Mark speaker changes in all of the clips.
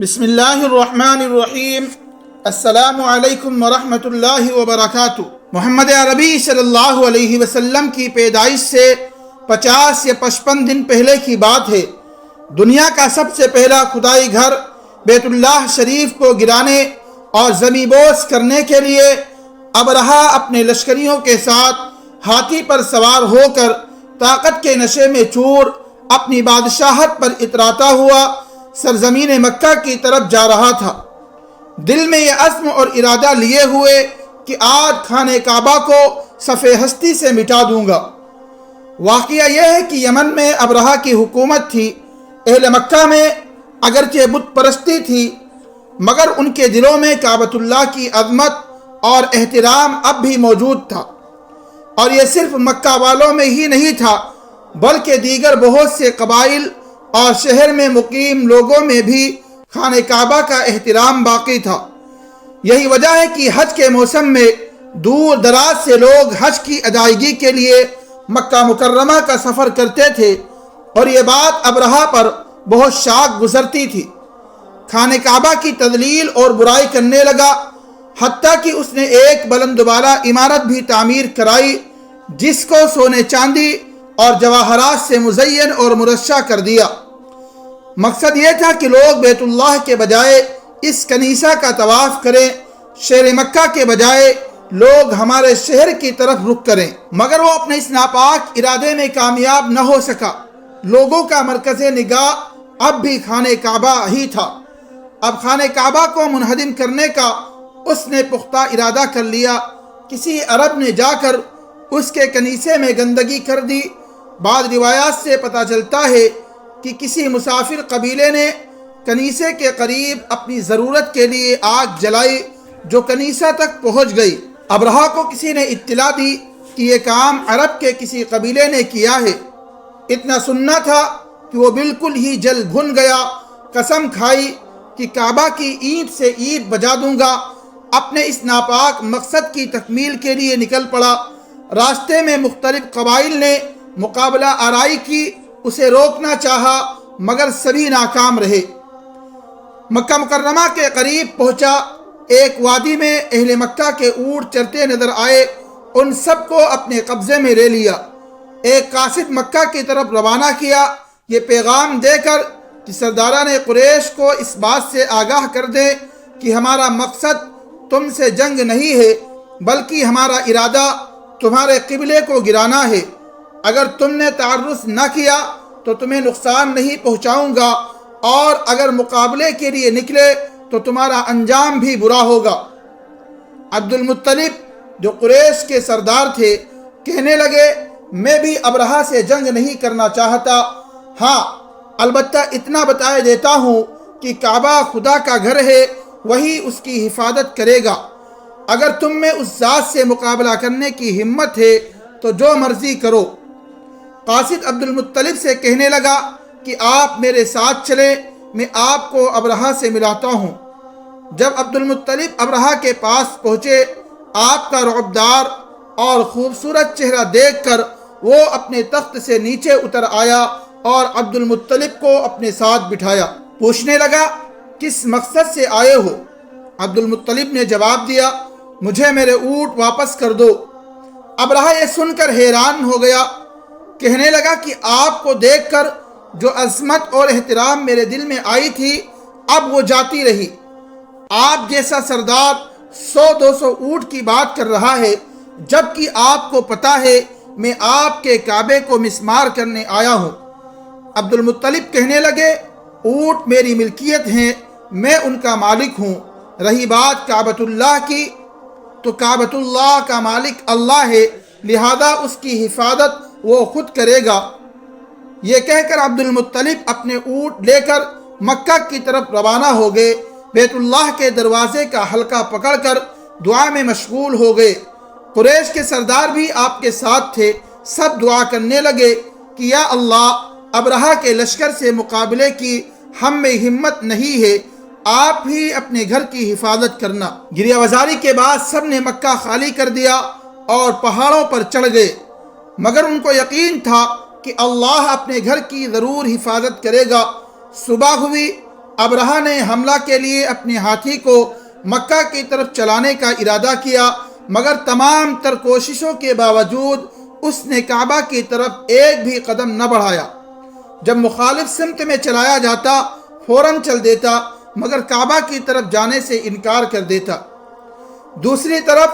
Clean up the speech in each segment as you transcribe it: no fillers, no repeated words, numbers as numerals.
Speaker 1: بسم اللہ الرحمن الرحیم۔ السلام علیکم ورحمۃ اللہ وبرکاتہ۔ محمد عربی صلی اللہ علیہ وسلم کی پیدائش سے 50 یا 55 دن پہلے کی بات ہے۔ دنیا کا سب سے پہلا خدائی گھر بیت اللہ شریف کو گرانے اور زمیں بوس کرنے کے لیے ابرہہ اپنے لشکریوں کے ساتھ ہاتھی پر سوار ہو کر طاقت کے نشے میں چور اپنی بادشاہت پر اتراتا ہوا سرزمین مکہ کی طرف جا رہا تھا، دل میں یہ عزم اور ارادہ لیے ہوئے کہ آج خانہ کعبہ کو صفحہ ہستی سے مٹا دوں گا۔ واقعہ یہ ہے کہ یمن میں ابرہہ کی حکومت تھی۔ اہل مکہ میں اگرچہ بت پرستی تھی مگر ان کے دلوں میں کعبۃ اللہ کی عظمت اور احترام اب بھی موجود تھا، اور یہ صرف مکہ والوں میں ہی نہیں تھا بلکہ دیگر بہت سے قبائل اور شہر میں مقیم لوگوں میں بھی خانہ کعبہ کا احترام باقی تھا۔ یہی وجہ ہے کہ حج کے موسم میں دور دراز سے لوگ حج کی ادائیگی کے لیے مکہ مکرمہ کا سفر کرتے تھے، اور یہ بات ابرہہ پر بہت شاق گزرتی تھی۔ خانہ کعبہ کی تضلیل اور برائی کرنے لگا، حتیٰ کہ اس نے ایک بلند بالا عمارت بھی تعمیر کرائی جس کو سونے چاندی اور جواہرات سے مزین اور مرشح کر دیا۔ مقصد یہ تھا کہ لوگ بیت اللہ کے بجائے اس کنیسہ کا طواف کریں، شہر مکہ کے بجائے لوگ ہمارے شہر کی طرف رخ کریں، مگر وہ اپنے اس ناپاک ارادے میں کامیاب نہ ہو سکا۔ لوگوں کا مرکز نگاہ اب بھی خانہ کعبہ ہی تھا۔ اب خانہ کعبہ کو منہدم کرنے کا اس نے پختہ ارادہ کر لیا۔ کسی عرب نے جا کر اس کے کنیسے میں گندگی کر دی۔ بعض روایات سے پتہ چلتا ہے کہ کسی مسافر قبیلے نے کنیسے کے قریب اپنی ضرورت کے لیے آگ جلائی جو کنیسہ تک پہنچ گئی۔ ابرہہ کو کسی نے اطلاع دی کہ یہ کام عرب کے کسی قبیلے نے کیا ہے۔ اتنا سننا تھا کہ وہ بالکل ہی جل بھن گیا، قسم کھائی کہ کعبہ کی اینٹ سے اینٹ بجا دوں گا۔ اپنے اس ناپاک مقصد کی تکمیل کے لیے نکل پڑا۔ راستے میں مختلف قبائل نے مقابلہ آرائی کی، اسے روکنا چاہا مگر سبھی ناکام رہے۔ مکہ مکرمہ کے قریب پہنچا، ایک وادی میں اہل مکہ کے اونٹ چرتے نظر آئے، ان سب کو اپنے قبضے میں لے لیا۔ ایک قاصد مکہ کی طرف روانہ کیا، یہ پیغام دے کر کہ سرداران قریش کو اس بات سے آگاہ کر دیں کہ ہمارا مقصد تم سے جنگ نہیں ہے بلکہ ہمارا ارادہ تمہارے قبلے کو گرانا ہے۔ اگر تم نے تعرض نہ کیا تو تمہیں نقصان نہیں پہنچاؤں گا، اور اگر مقابلے کے لیے نکلے تو تمہارا انجام بھی برا ہوگا۔ عبد المطلب جو قریش کے سردار تھے کہنے لگے، میں بھی ابرہہ سے جنگ نہیں کرنا چاہتا، ہاں البتہ اتنا بتائے دیتا ہوں کہ کعبہ خدا کا گھر ہے، وہی اس کی حفاظت کرے گا۔ اگر تم میں اس ذات سے مقابلہ کرنے کی ہمت ہے تو جو مرضی کرو۔ قاصد عبد المطلب سے کہنے لگا کہ آپ میرے ساتھ چلیں، میں آپ کو ابرہہ سے ملاتا ہوں۔ جب عبد المطلب ابرہہ کے پاس پہنچے، آپ کا رعبدار اور خوبصورت چہرہ دیکھ کر وہ اپنے تخت سے نیچے اتر آیا اور عبد المطلب کو اپنے ساتھ بٹھایا۔ پوچھنے لگا، کس مقصد سے آئے ہو؟ عبد المطلب نے جواب دیا، مجھے میرے اونٹ واپس کر دو۔ ابرہہ یہ سن کر حیران ہو گیا، کہنے لگا کہ آپ کو دیکھ کر جو عظمت اور احترام میرے دل میں آئی تھی اب وہ جاتی رہی۔ آپ جیسا سردار 100-200 اونٹ کی بات کر رہا ہے، جبکہ آپ کو پتہ ہے میں آپ کے کعبے کو مسمار کرنے آیا ہوں۔ عبد المطلب کہنے لگے، اونٹ میری ملکیت ہیں، میں ان کا مالک ہوں۔ رہی بات کعبۃ اللہ کی تو کعبۃ اللہ کا مالک اللہ ہے، لہذا اس کی حفاظت وہ خود کرے گا۔ یہ کہہ کر عبد المطلب اپنے اونٹ لے کر مکہ کی طرف روانہ ہو گئے۔ بیت اللہ کے دروازے کا حلقہ پکڑ کر دعا میں مشغول ہو گئے۔ قریش کے سردار بھی آپ کے ساتھ تھے، سب دعا کرنے لگے کہ یا اللہ، ابرہہ کے لشکر سے مقابلے کی ہم میں ہمت نہیں ہے، آپ ہی اپنے گھر کی حفاظت کرنا۔ گریہ وزاری کے بعد سب نے مکہ خالی کر دیا اور پہاڑوں پر چڑھ گئے، مگر ان کو یقین تھا کہ اللہ اپنے گھر کی ضرور حفاظت کرے گا۔ صبح ہوئی، ابرہہ نے حملہ کے لیے اپنے ہاتھی کو مکہ کی طرف چلانے کا ارادہ کیا، مگر تمام تر کوششوں کے باوجود اس نے کعبہ کی طرف ایک بھی قدم نہ بڑھایا۔ جب مخالف سمت میں چلایا جاتا فوراً چل دیتا، مگر کعبہ کی طرف جانے سے انکار کر دیتا۔ دوسری طرف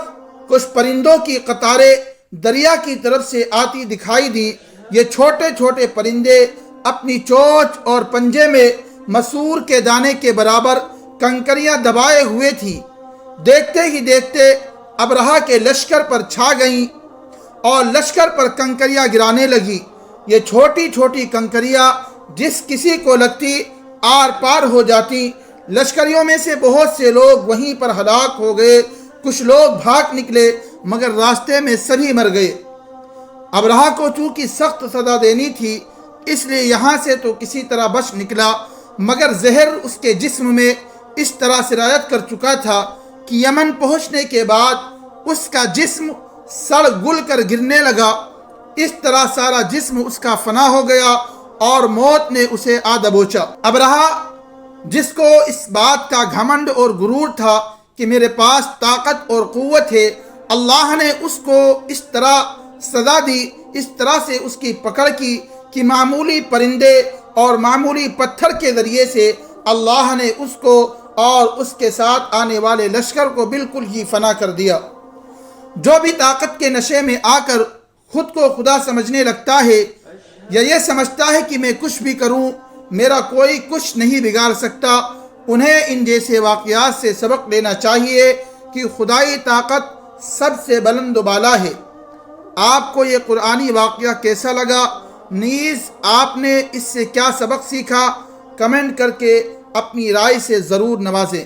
Speaker 1: کچھ پرندوں کی قطاریں دریا کی طرف سے آتی دکھائی دی۔ یہ چھوٹے چھوٹے پرندے اپنی چونچ اور پنجے میں مسور کے دانے کے برابر کنکریاں دبائے ہوئے تھی۔ دیکھتے ہی دیکھتے ابرہہ کے لشکر پر چھا گئیں اور لشکر پر کنکریاں گرانے لگی۔ یہ چھوٹی چھوٹی کنکریاں جس کسی کو لگتی آر پار ہو جاتی۔ لشکریوں میں سے بہت سے لوگ وہیں پر ہلاک ہو گئے، کچھ لوگ بھاگ نکلے مگر راستے میں سبھی مر گئے۔ ابرہہ کو چونکہ سخت سزا دینی تھی، اس لیے یہاں سے تو کسی طرح بچ نکلا، مگر زہر اس کے جسم میں اس طرح سرایت کر چکا تھا کہ یمن پہنچنے کے بعد اس کا جسم سڑ گل کر گرنے لگا۔ اس طرح سارا جسم اس کا فنا ہو گیا اور موت نے اسے آ دبوچا۔ ابرہہ جس کو اس بات کا گھمنڈ اور غرور تھا کہ میرے پاس طاقت اور قوت ہے، اللہ نے اس کو اس طرح سزا دی، اس طرح سے اس کی پکڑ کی کہ معمولی پرندے اور معمولی پتھر کے ذریعے سے اللہ نے اس کو اور اس کے ساتھ آنے والے لشکر کو بالکل ہی فنا کر دیا۔ جو بھی طاقت کے نشے میں آ کر خود کو خدا سمجھنے لگتا ہے یا یہ سمجھتا ہے کہ میں کچھ بھی کروں میرا کوئی کچھ نہیں بگاڑ سکتا، انہیں ان جیسے واقعات سے سبق لینا چاہیے کہ خدائی طاقت سب سے بلند و بالا ہے۔ آپ کو یہ قرآنی واقعہ کیسا لگا؟ نیز آپ نے اس سے کیا سبق سیکھا؟ کمنٹ کر کے اپنی رائے سے ضرور نوازیں۔